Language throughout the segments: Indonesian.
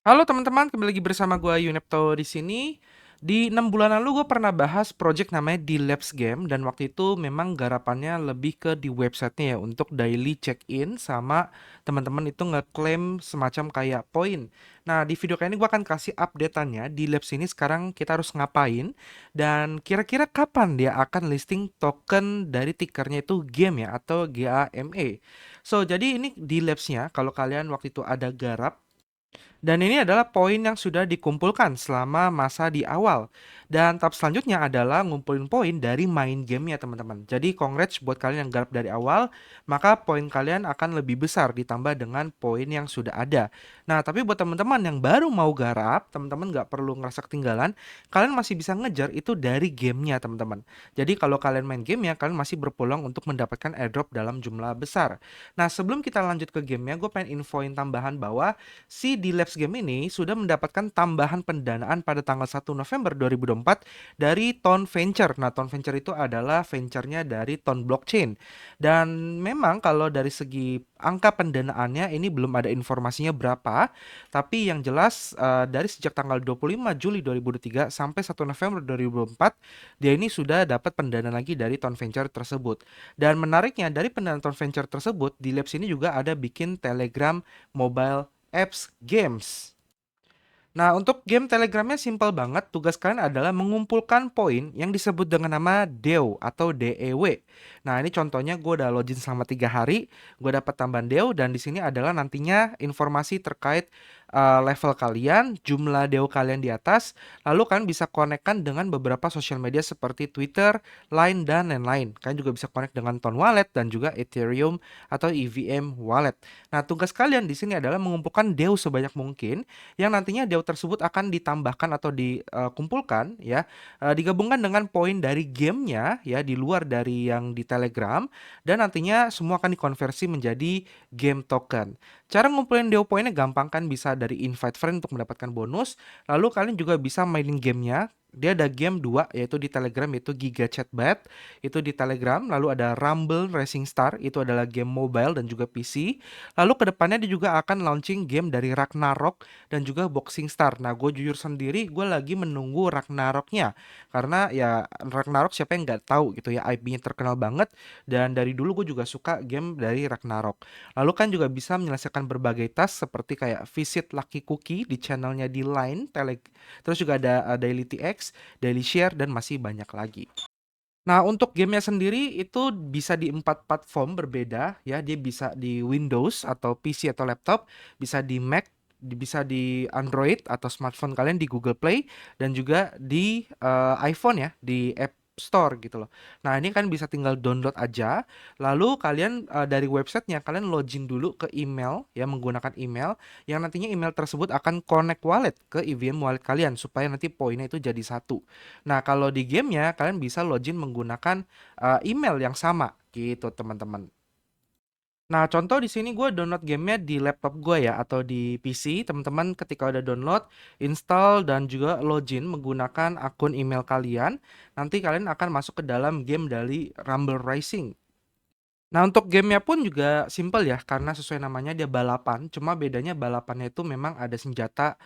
Halo teman-teman, kembali lagi bersama gua Yunepto di sini. Di 6 bulan lalu gue pernah bahas project namanya di Labs Game dan waktu itu memang garapannya lebih ke di websitenya ya untuk daily check-in sama teman-teman itu ngeklaim semacam kayak poin. Nah, di video kali ini gue akan kasih update-annya di Labs ini sekarang kita harus ngapain dan kira-kira kapan dia akan listing token dari tickernya itu game ya atau GAME. So, jadi ini di Labs-nya kalau kalian waktu itu ada garap dan ini adalah poin yang sudah dikumpulkan selama masa di awal. Dan tahap selanjutnya adalah ngumpulin poin dari main gamenya teman-teman. Jadi congrats buat kalian yang garap dari awal, maka poin kalian akan lebih besar ditambah dengan poin yang sudah ada. Nah, tapi buat teman-teman yang baru mau garap, teman-teman nggak perlu ngerasa ketinggalan, kalian masih bisa ngejar itu dari gamenya teman-teman. Jadi kalau kalian main gamenya, kalian masih berpeluang untuk mendapatkan airdrop dalam jumlah besar. Nah, sebelum kita lanjut ke gamenya, gue pengen infoin tambahan bahwa si D-Labs Game ini sudah mendapatkan tambahan pendanaan pada tanggal 1 November 2024 dari Ton Venture. Nah, Ton Venture itu adalah venture-nya dari Ton Blockchain. Dan memang kalau dari segi angka pendanaannya ini belum ada informasinya berapa, tapi yang jelas dari sejak tanggal 25 Juli 2023 sampai 1 November 2024 dia ini sudah dapat pendanaan lagi dari Ton Venture tersebut. Dan menariknya dari pendanaan Ton Venture tersebut, di Labs ini juga ada bikin Telegram mobile apps games. Nah, untuk game Telegramnya simpel banget. Tugas kalian adalah mengumpulkan poin yang disebut dengan nama DEW atau DEW. Nah, ini contohnya gue udah login selama 3 hari, gue dapat tambahan DEW dan di sini adalah nantinya informasi terkait level kalian, jumlah DEW kalian di atas, lalu kalian bisa konekkan dengan beberapa sosial media seperti Twitter, Line, dan lain-lain. Kalian juga bisa connect dengan Ton Wallet dan juga Ethereum atau EVM Wallet. Nah, tugas kalian di sini adalah mengumpulkan DEW sebanyak mungkin yang nantinya DAO tersebut akan ditambahkan atau dikumpulkan ya, digabungkan dengan poin dari gamenya ya di luar dari yang di Telegram dan nantinya semua akan dikonversi menjadi game token. Cara ngumpulin DAO poinnya gampang kan, bisa dari invite friend untuk mendapatkan bonus, lalu kalian juga bisa mainin gamenya. Dia ada game dua yaitu di Telegram yaitu Giga Chatbot itu di Telegram, lalu ada Rumble Racing Star itu adalah game mobile dan juga PC. Lalu kedepannya dia juga akan launching game dari Ragnarok dan juga Boxing Star. Nah, gue jujur sendiri, gue lagi menunggu Ragnaroknya. Karena ya Ragnarok siapa yang nggak tahu gitu ya, IP-nya terkenal banget. Dan dari dulu gue juga suka game dari Ragnarok. Lalu kan juga bisa menyelesaikan berbagai task seperti kayak visit Lucky Cookie di channelnya di Line, terus juga ada Daily TX, Daily Share, dan masih banyak lagi. Nah, untuk gamenya sendiri itu bisa di 4 platform berbeda ya. Dia bisa di Windows atau PC atau laptop, bisa di Mac, bisa di Android atau smartphone kalian di Google Play dan juga di iPhone ya, di App Store gitu loh. Nah, ini kan bisa tinggal download aja. Lalu kalian dari websitenya kalian login dulu ke email ya menggunakan email yang nantinya email tersebut akan connect wallet ke EVM wallet kalian supaya nanti poinnya itu jadi satu. Nah, kalau di gamenya kalian bisa login menggunakan email yang sama gitu, teman-teman. Nah, contoh di sini gue download gamenya di laptop gue ya atau di PC. Teman-teman ketika udah download, install dan juga login menggunakan akun email kalian, nanti kalian akan masuk ke dalam game dari Rumble Racing. Nah, untuk gamenya pun juga simple ya, karena sesuai namanya dia balapan, cuma bedanya balapannya itu memang ada senjata,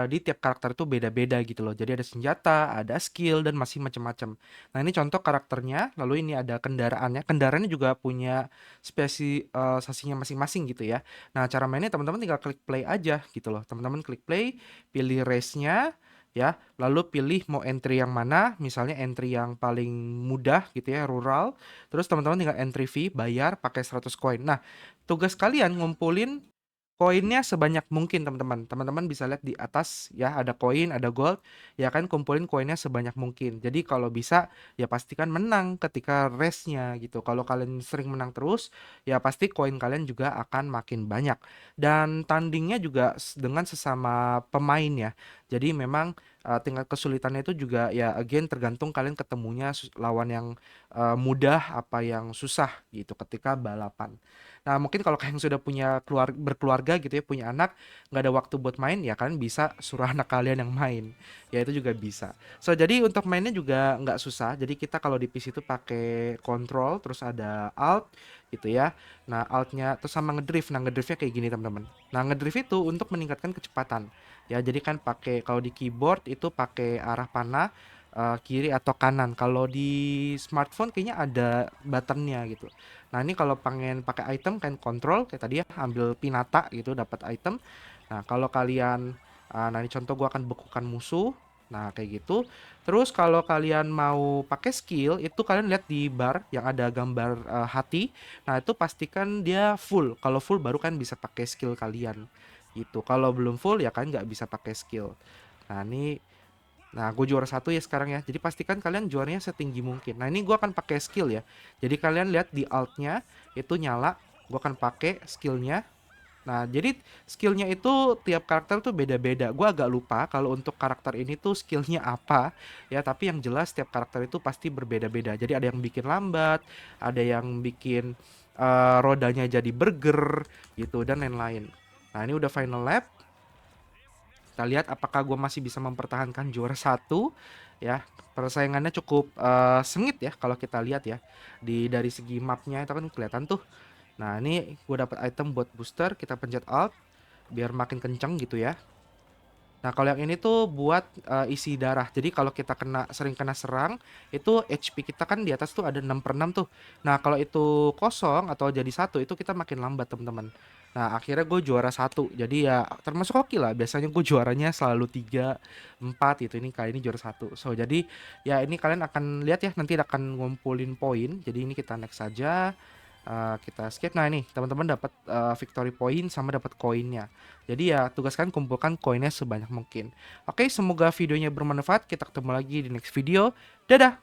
di tiap karakter itu beda-beda gitu loh. Jadi ada senjata, ada skill, dan masih macam-macam. Nah, ini contoh karakternya, lalu ini ada kendaraannya. Kendaraannya juga punya spesialisasinya masing-masing gitu ya. Nah, cara mainnya teman-teman tinggal klik play aja gitu loh. Teman-teman klik play, pilih race-nya, ya, lalu pilih mau entry yang mana, misalnya entry yang paling mudah gitu ya, rural. Terus teman-teman tinggal entry fee, bayar pakai 100 koin. Nah, tugas kalian ngumpulin koinnya sebanyak mungkin teman-teman. Teman-teman bisa lihat di atas ya ada koin, ada gold. Ya kan kumpulin koinnya sebanyak mungkin. Jadi kalau bisa ya pastikan menang ketika race-nya gitu. Kalau kalian sering menang terus, ya pasti koin kalian juga akan makin banyak. Dan tandingnya juga dengan sesama pemain ya. Jadi memang tingkat kesulitannya itu juga ya again tergantung kalian ketemunya lawan yang mudah apa yang susah gitu ketika balapan. Nah, mungkin kalau kalian sudah punya berkeluarga gitu ya, punya anak, nggak ada waktu buat main, ya kalian bisa suruh anak kalian yang main. Ya itu juga bisa. So, jadi untuk mainnya juga nggak susah. Jadi kita kalau di PC itu pakai control, terus ada alt gitu ya. Nah, altnya terus sama ngedrift. Nah, ngedriftnya kayak gini teman-teman. Nah, ngedrift itu untuk meningkatkan kecepatan. Ya, jadi kan pakai kalau di keyboard itu pakai arah panah kiri atau kanan. Kalau di smartphone kayaknya ada buttonnya gitu. Nah, ini kalau pengen pakai item kan kontrol kayak tadi ya, ambil pinata gitu dapat item. Nah, kalau kalian nah ini contoh gua akan bekukan musuh. Nah, kayak gitu. Terus kalau kalian mau pakai skill itu kalian lihat di bar yang ada gambar hati. Nah, itu pastikan dia full. Kalau full baru kan bisa pakai skill kalian. Gitu. Kalau belum full ya kan nggak bisa pakai skill. Nah, ini Nah, gue juara satu ya sekarang ya. Jadi pastikan kalian juaranya setinggi mungkin. Nah, ini gue akan pakai skill ya. Jadi kalian lihat di alt-nya itu nyala. Gue akan pakai skillnya. Nah, jadi skillnya itu tiap karakter tuh beda-beda. Gue agak lupa kalau untuk karakter ini tuh skillnya apa ya. Tapi yang jelas tiap karakter itu pasti berbeda-beda. Jadi ada yang bikin lambat, ada yang bikin rodanya jadi burger gitu dan lain-lain. Nah, ini udah final lap. Kita lihat apakah gue masih bisa mempertahankan juara satu ya. Persaingannya cukup sengit ya kalau kita lihat ya. Dari segi mapnya itu kan kelihatan tuh. Nah, ini gue dapat item buat booster, kita pencet alt biar makin kenceng gitu ya. Nah, kalau yang ini tuh buat isi darah. Jadi kalau kita sering kena serang, itu HP kita kan di atas tuh ada 6/6 tuh. Nah, kalau itu kosong atau jadi satu itu kita makin lambat, teman-teman. Nah, akhirnya gue juara satu. Jadi ya termasuk oke lah. Biasanya gue juaranya selalu 3, 4 gitu. Ini kali ini juara satu. So, jadi ya ini kalian akan lihat ya nanti akan ngumpulin poin. Jadi ini kita next saja. Kita skip. Nah, ini teman-teman dapat victory point sama dapat koinnya. Jadi ya tugas kalian kumpulkan koinnya sebanyak mungkin. Oke, semoga videonya bermanfaat. Kita ketemu lagi di next video. Dadah.